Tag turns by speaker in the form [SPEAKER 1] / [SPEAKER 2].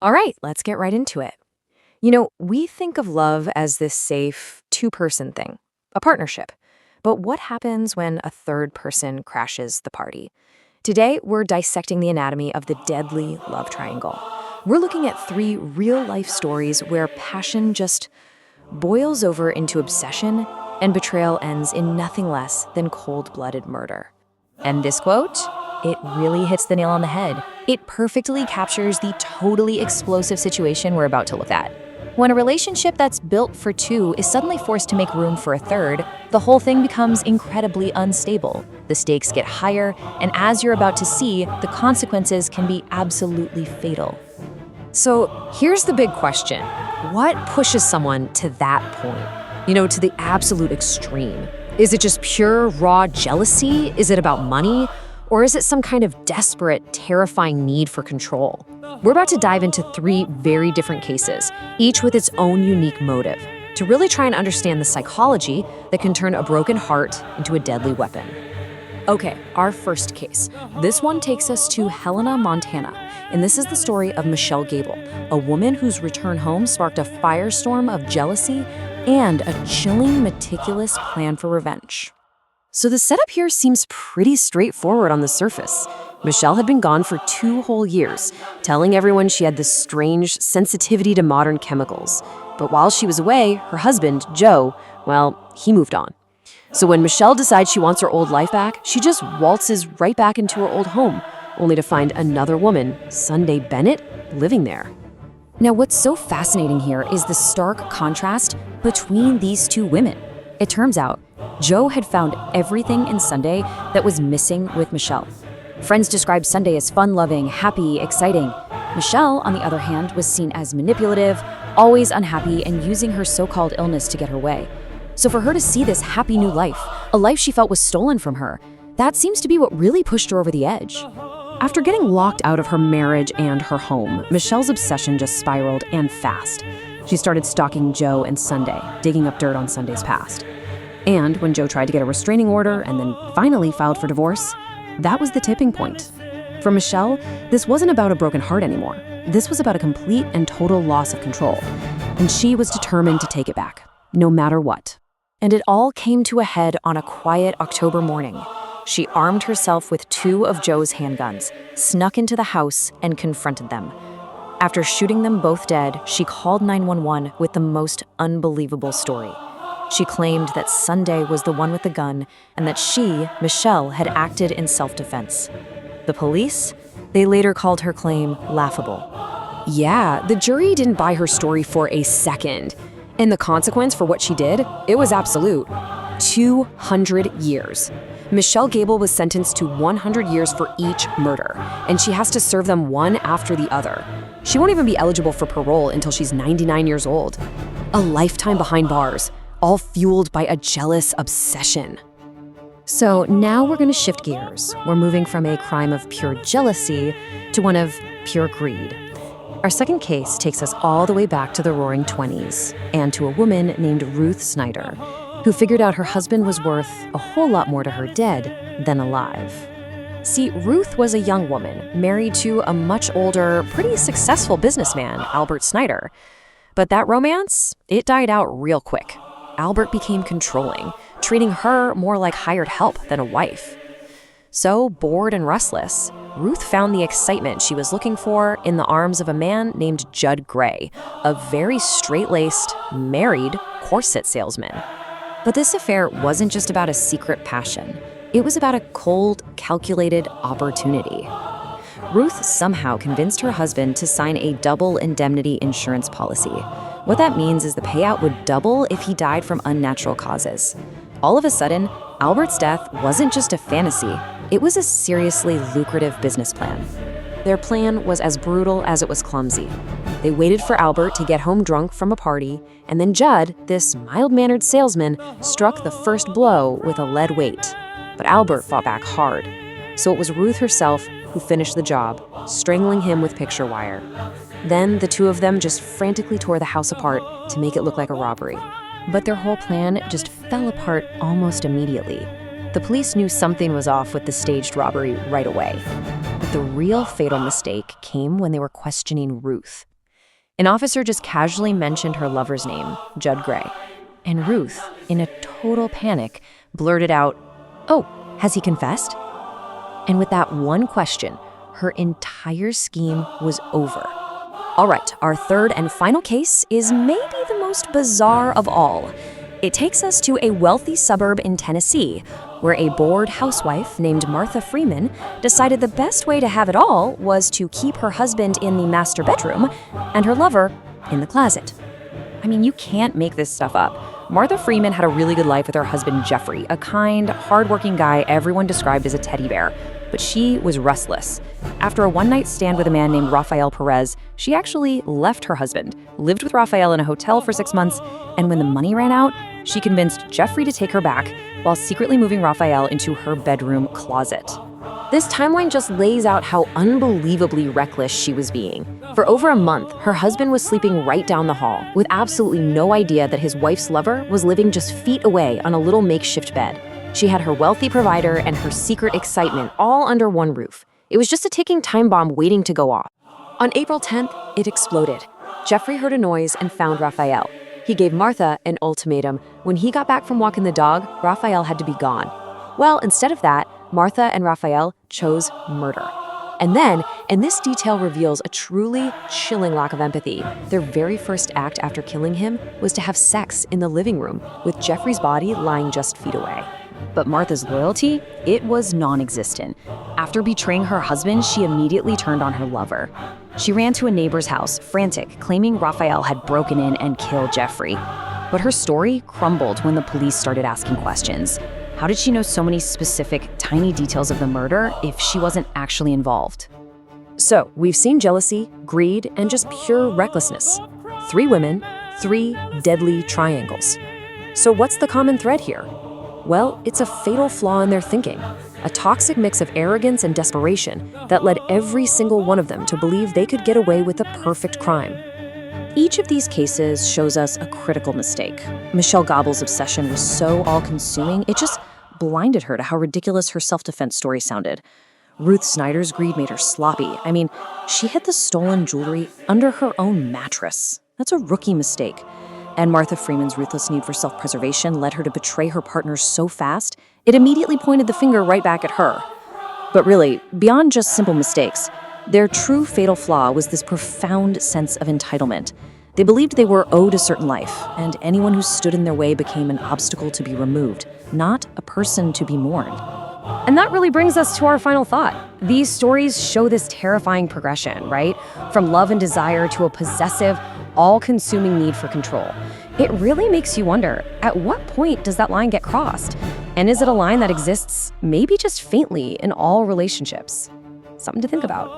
[SPEAKER 1] All right, let's get right into it. We think of love as this safe, two-person thing, a partnership. But what happens when a third person crashes the party? Today, we're dissecting the anatomy of the deadly love triangle. We're looking at three real-life stories where passion just boils over into obsession and betrayal ends in nothing less than cold-blooded murder. And this quote, it really hits the nail on the head. It perfectly captures the totally explosive situation we're about to look at. When a relationship that's built for two is suddenly forced to make room for a third, the whole thing becomes incredibly unstable. The stakes get higher, and as you're about to see, the consequences can be absolutely fatal. So here's the big question. What pushes someone to that point? To the absolute extreme? Is it just pure, raw jealousy? Is it about money? Or is it some kind of desperate, terrifying need for control? We're about to dive into three very different cases, each with its own unique motive, to really try and understand the psychology that can turn a broken heart into a deadly weapon. Okay, our first case. This one takes us to Helena, Montana, and this is the story of Michelle Gable, a woman whose return home sparked a firestorm of jealousy and a chilling, meticulous plan for revenge. So the setup here seems pretty straightforward on the surface. Michelle had been gone for 2 whole years, telling everyone she had this strange sensitivity to modern chemicals. But while she was away, her husband, Joe, he moved on. So when Michelle decides she wants her old life back, she just waltzes right back into her old home, only to find another woman, Sunday Bennett, living there. Now, what's so fascinating here is the stark contrast between these two women. It turns out, Joe had found everything in Sunday that was missing with Michelle. Friends described Sunday as fun-loving, happy, exciting. Michelle, on the other hand, was seen as manipulative, always unhappy, and using her so-called illness to get her way. So for her to see this happy new life, a life she felt was stolen from her, that seems to be what really pushed her over the edge. After getting locked out of her marriage and her home, Michelle's obsession just spiraled, and fast. She started stalking Joe and Sunday, digging up dirt on Sunday's past. And when Joe tried to get a restraining order and then finally filed for divorce, that was the tipping point. For Michelle, this wasn't about a broken heart anymore. This was about a complete and total loss of control. And she was determined to take it back, no matter what. And it all came to a head on a quiet October morning. She armed herself with 2 of Joe's handguns, snuck into the house, and confronted them. After shooting them both dead, she called 911 with the most unbelievable story. She claimed that Sunday was the one with the gun and that she, Michelle, had acted in self-defense. The police? They later called her claim laughable. Yeah, the jury didn't buy her story for a second. And the consequence for what she did? It was absolute. 200 years. Michelle Gable was sentenced to 100 years for each murder, and she has to serve them one after the other. She won't even be eligible for parole until she's 99 years old. A lifetime behind bars, all fueled by a jealous obsession. So now we're going to shift gears. We're moving from a crime of pure jealousy to one of pure greed. Our second case takes us all the way back to the Roaring 20s and to a woman named Ruth Snyder, who figured out her husband was worth a whole lot more to her dead than alive. See, Ruth was a young woman, married to a much older, pretty successful businessman, Albert Snyder. But that romance, it died out real quick. Albert became controlling, treating her more like hired help than a wife. So, bored and restless, Ruth found the excitement she was looking for in the arms of a man named Judd Gray, a very straight-laced, married corset salesman. But this affair wasn't just about a secret passion. It was about a cold, calculated opportunity. Ruth somehow convinced her husband to sign a double indemnity insurance policy. What that means is the payout would double if he died from unnatural causes. All of a sudden, Albert's death wasn't just a fantasy, it was a seriously lucrative business plan. Their plan was as brutal as it was clumsy. They waited for Albert to get home drunk from a party, and then Judd, this mild-mannered salesman, struck the first blow with a lead weight. But Albert fought back hard. So it was Ruth herself who finished the job, strangling him with picture wire. Then the two of them just frantically tore the house apart to make it look like a robbery. But their whole plan just fell apart almost immediately. The police knew something was off with the staged robbery right away. But the real fatal mistake came when they were questioning Ruth. An officer just casually mentioned her lover's name, Judd Gray. And Ruth, in a total panic, blurted out, "Oh, has he confessed?" And with that one question, her entire scheme was over. All right, our third and final case is maybe the most bizarre of all. It takes us to a wealthy suburb in Tennessee, where a bored housewife named Martha Freeman decided the best way to have it all was to keep her husband in the master bedroom and her lover in the closet. I mean, you can't make this stuff up. Martha Freeman had a really good life with her husband, Jeffrey, a kind, hardworking guy everyone described as a teddy bear. But she was restless. After a one-night stand with a man named Rafael Perez, she actually left her husband, lived with Rafael in a hotel for 6 months, and when the money ran out, she convinced Jeffrey to take her back while secretly moving Rafael into her bedroom closet. This timeline just lays out how unbelievably reckless she was being. For over a month, her husband was sleeping right down the hall, with absolutely no idea that his wife's lover was living just feet away on a little makeshift bed. She had her wealthy provider and her secret excitement all under one roof. It was just a ticking time bomb waiting to go off. On April 10th, it exploded. Jeffrey heard a noise and found Rafael. He gave Martha an ultimatum. When he got back from walking the dog, Rafael had to be gone. Well, instead of that, Martha and Rafael chose murder. And then, and this detail reveals a truly chilling lack of empathy, their very first act after killing him was to have sex in the living room, with Jeffrey's body lying just feet away. But Martha's loyalty, it was non-existent. After betraying her husband, she immediately turned on her lover. She ran to a neighbor's house, frantic, claiming Rafael had broken in and killed Jeffrey. But her story crumbled when the police started asking questions. How did she know so many specific, tiny details of the murder if she wasn't actually involved? So, we've seen jealousy, greed, and just pure recklessness. 3 women, 3 deadly triangles. So what's the common thread here? Well, it's a fatal flaw in their thinking, a toxic mix of arrogance and desperation that led every single one of them to believe they could get away with the perfect crime. Each of these cases shows us a critical mistake. Michelle Gable's obsession was so all-consuming, it just blinded her to how ridiculous her self-defense story sounded. Ruth Snyder's greed made her sloppy. I mean, she hid the stolen jewelry under her own mattress. That's a rookie mistake. And Martha Freeman's ruthless need for self-preservation led her to betray her partners so fast, it immediately pointed the finger right back at her. But really, beyond just simple mistakes, their true fatal flaw was this profound sense of entitlement. They believed they were owed a certain life, and anyone who stood in their way became an obstacle to be removed, not a person to be mourned. And that really brings us to our final thought. These stories show this terrifying progression, right? From love and desire to a possessive, all-consuming need for control. It really makes you wonder, at what point does that line get crossed? And is it a line that exists maybe just faintly in all relationships? Something to think about.